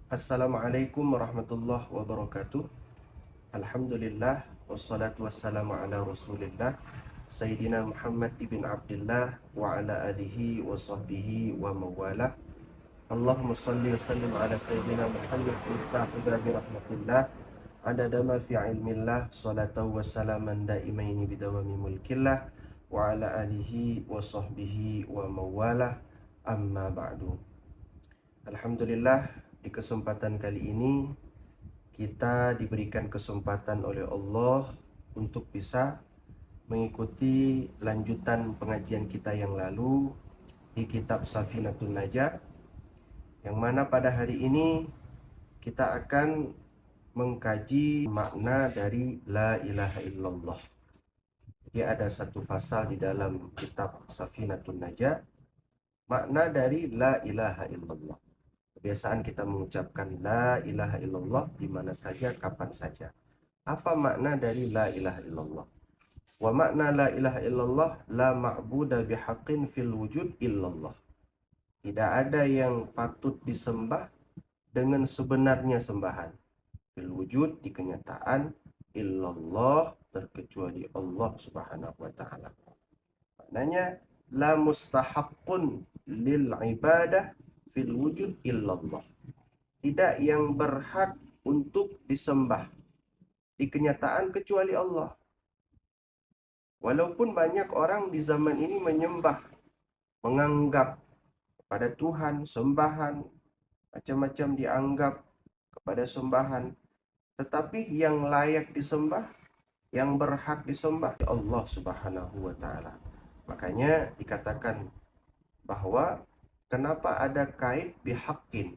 Assalamualaikum warahmatullahi wabarakatuh. Alhamdulillah wassalatu wassalamu ala Rasulillah Sayyidina Muhammad ibn Abdullah wa ala alihi wa sahbihi wa mawalah. Allahumma salli wa sallim ala Sayyidina Muhammad miftah babi rahmatillah adada ma fi ilmillah salatu wa salaman daimaini bidawami mulkillah wa ala alihi wa sahbihi wa mawalah, amma ba'du. Alhamdulillah, di kesempatan kali ini kita diberikan kesempatan oleh Allah untuk bisa mengikuti lanjutan pengajian kita yang lalu di kitab Safinatun Najah, yang mana pada hari ini kita akan mengkaji makna dari La ilaha illallah. Jadi ada satu pasal di dalam kitab Safinatun Najah, makna dari La ilaha illallah. Kebiasaan kita mengucapkan la ilaha illallah di mana saja, kapan saja. Apa makna dari la ilaha illallah? Wa makna la ilaha illallah la ma'buda bihaqqin fil wujud illallah. Tidak ada yang patut disembah dengan sebenarnya sembahan. Fil wujud, di kenyataan, illallah, terkecuali Allah subhanahu wa ta'ala. Maknanya la mustahaqqun lil ibadah fil wujud illallah. Tidak yang berhak untuk disembah di kenyataan kecuali Allah. Walaupun banyak orang di zaman ini menyembah, menganggap kepada Tuhan sembahan, macam-macam dianggap kepada sembahan, tetapi yang layak disembah, yang berhak disembah Allah subhanahu wa ta'ala. Makanya dikatakan bahwa kenapa ada kait bihaqqin,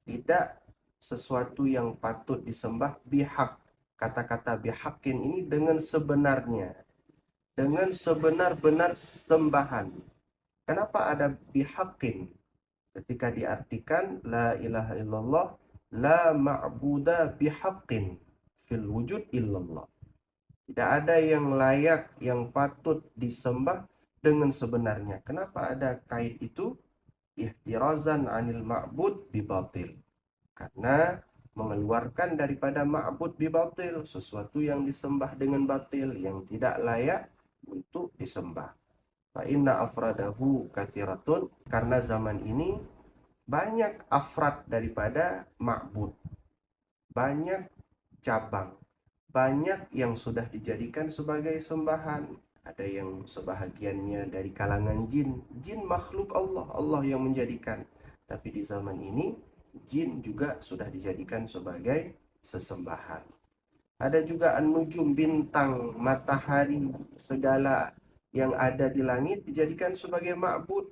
tidak sesuatu yang patut disembah bihaq. Kata-kata bihaqqin ini dengan sebenarnya, dengan sebenar-benar sembahan. Kenapa ada bihaqqin? Ketika diartikan la ilaha illallah la ma'buda bihaqqin fil wujud illallah. Tidak ada yang layak, yang patut disembah dengan sebenarnya. Kenapa ada kait itu? Ihtirazan anil ma'bud bibatil, karena mengeluarkan daripada ma'bud bibatil, sesuatu yang disembah dengan batil, yang tidak layak untuk disembah. Fa inna afradahu kathiratun, karena zaman ini banyak afrad daripada ma'bud, banyak cabang, banyak yang sudah dijadikan sebagai sembahan. Ada yang sebahagiannya dari kalangan jin. Jin makhluk Allah, Allah yang menjadikan. Tapi di zaman ini jin juga sudah dijadikan sebagai sesembahan. Ada juga an-nujum, bintang, matahari, segala yang ada di langit dijadikan sebagai ma'bud.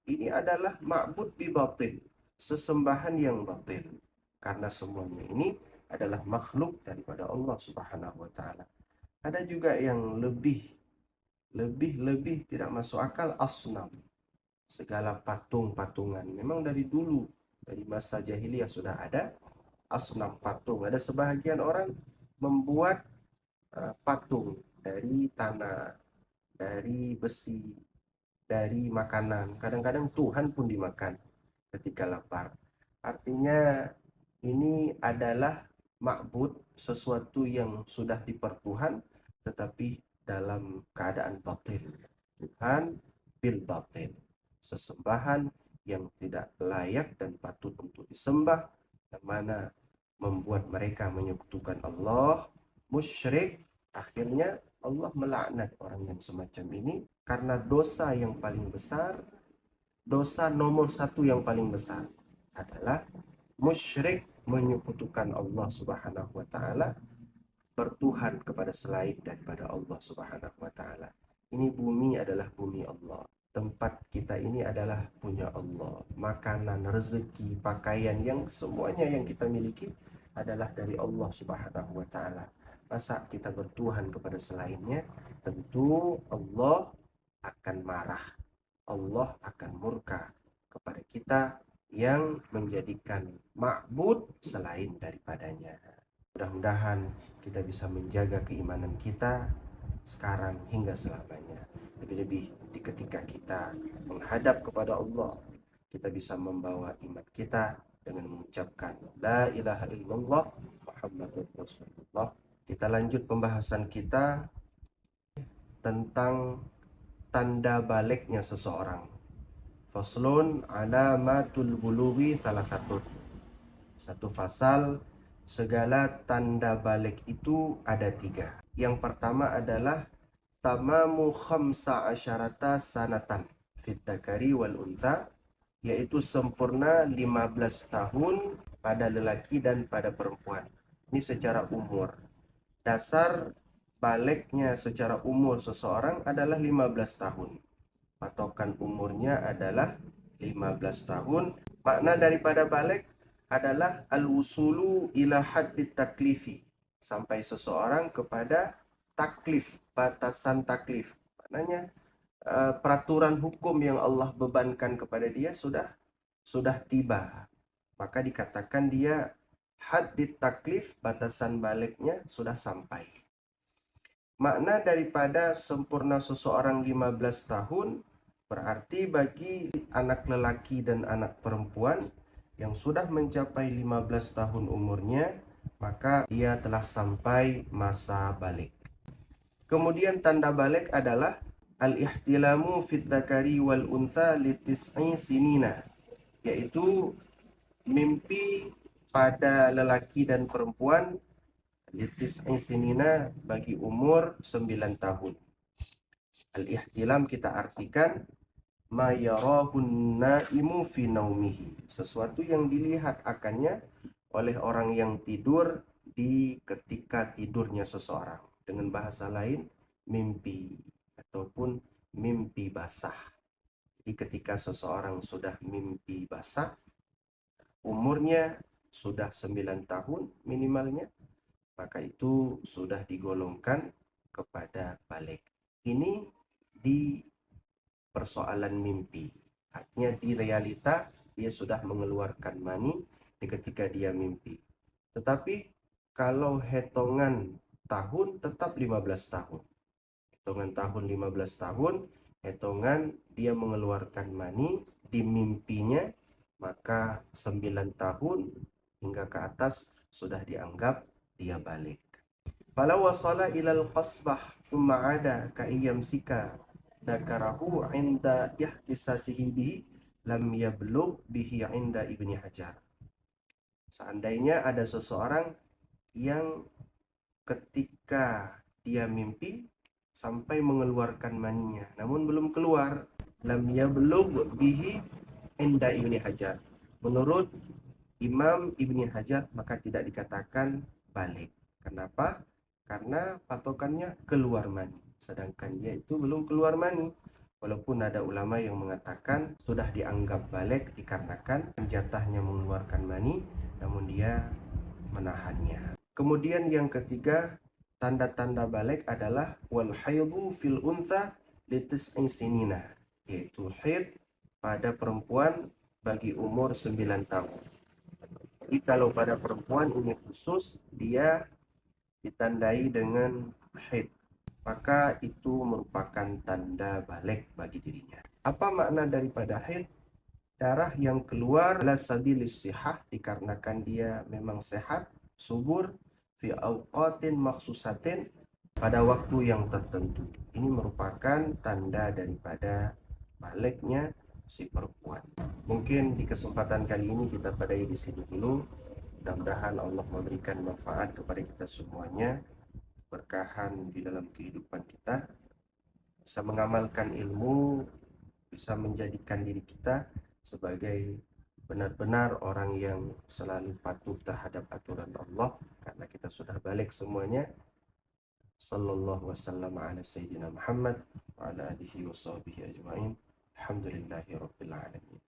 Ini adalah ma'bud bi batil, sesembahan yang batil. Karena semuanya ini adalah makhluk daripada Allah Subhanahu wa taala. Ada juga yang lebih tidak masuk akal, asnam, segala patung-patungan. Memang dari dulu, dari masa jahiliyah sudah ada asnam, patung. Ada sebahagian orang membuat patung dari tanah, dari besi, dari makanan. Kadang-kadang Tuhan pun dimakan ketika lapar. Artinya ini adalah ma'bud, sesuatu yang sudah dipertuhan tetapi dalam keadaan batil. Tuhan bil batil, sesembahan yang tidak layak dan patut untuk disembah, yang mana membuat mereka menyekutukan Allah, musyrik. Akhirnya Allah melaknat orang yang semacam ini karena dosa yang paling besar, dosa nomor satu yang paling besar adalah musyrik, menyekutukan Allah Subhanahu wa taala, bertuhan kepada selain daripada Allah Subhanahu wa taala. Ini bumi adalah bumi Allah. Tempat kita ini adalah punya Allah. Makanan, rezeki, pakaian, yang semuanya yang kita miliki adalah dari Allah Subhanahu wa taala. Masa kita bertuhan kepada selainnya? Tentu Allah akan marah. Allah akan murka kepada kita yang menjadikan ma'bud selain daripadanya. Mudah-mudahan kita bisa menjaga keimanan kita sekarang hingga selamanya. Lebih-lebih di ketika kita menghadap kepada Allah, kita bisa membawa iman kita dengan mengucapkan la ilaha illallah Muhammadur Rasulullah. Kita lanjut pembahasan kita tentang tanda baliknya seseorang. Faslun alamatul bulughi thalathatun. Satu fasal, segala tanda balik itu ada 3. Yang pertama adalah tamamu khamsa asyarata sanatan fit dzakari wal untha, yaitu sempurna 15 tahun pada lelaki dan pada perempuan. Ini secara umur. Dasar baliknya secara umur seseorang adalah 15 tahun. Patokan umurnya adalah 15 tahun. Makna daripada balik adalah al-wusulu ila haddit taklifi, sampai seseorang kepada taklif, batasan taklif. Maknanya peraturan hukum yang Allah bebankan kepada dia sudah tiba. Maka dikatakan dia haddit taklif, batasan baliknya sudah sampai. Makna daripada sempurna seseorang 15 tahun berarti bagi anak lelaki dan anak perempuan yang sudah mencapai 15 tahun umurnya, maka ia telah sampai masa balik. Kemudian tanda balik adalah al-ihtilamu fit dzakari wal untha litis'i sinina, yaitu mimpi pada lelaki dan perempuan litis'i sinina bagi umur 9 tahun. Al-ihtilam kita artikan ma yarahun naimu fi naumihi, sesuatu yang dilihat akannya oleh orang yang tidur di ketika tidurnya seseorang. Dengan bahasa lain, mimpi ataupun mimpi basah. Jadi ketika seseorang sudah mimpi basah, umurnya sudah 9 tahun minimalnya, maka itu sudah digolongkan kepada balik. Ini di persoalan mimpi. Artinya di realita dia sudah mengeluarkan mani ketika dia mimpi. Tetapi kalau hitungan tahun tetap 15 tahun. Hitungan tahun 15 tahun, hitungan dia mengeluarkan mani di mimpinya, maka 9 tahun hingga ke atas sudah dianggap dia balik. Falau wasala ilal qasbah thumma ada ka iyamsika dzakarahu inda ihtisasihi bihi lam yablugh bihi inda Ibni Hajar. Seandainya ada seseorang yang ketika dia mimpi sampai mengeluarkan maninya namun belum keluar, lam yablugh bihi inda Ibni Hajar, menurut Imam Ibni Hajar maka tidak dikatakan balik. Kenapa? Karena patokannya keluar mani, sedangkan dia itu belum keluar mani. Walaupun ada ulama yang mengatakan sudah dianggap balik dikarenakan jatahnya mengeluarkan mani, namun dia menahannya. Kemudian yang ketiga, tanda-tanda balik adalah wal haidu fil untha litis'i sinina, yaitu haid pada perempuan bagi umur 9 tahun. Jadi kalau pada perempuan ini khusus dia ditandai dengan haid, maka itu merupakan tanda balik bagi dirinya. Apa makna daripada haid? Darah yang keluar ala sabilis sihah, dikarenakan dia memang sehat, subur, fi awqatin maksusatin, pada waktu yang tertentu. Ini merupakan tanda daripada baliknya si perempuan. Mungkin di kesempatan kali ini kita padai di sini dulu. Mudah-mudahan Allah memberikan manfaat kepada kita semuanya, berkahan di dalam kehidupan kita, bisa mengamalkan ilmu, bisa menjadikan diri kita sebagai benar-benar orang yang selalu patuh terhadap aturan Allah, karena kita sudah balik semuanya. Sallallahu wasallam ala sayyidina Muhammad wa ala alihi wa sahbihi ajma'in. Alhamdulillahi rabbil alamin.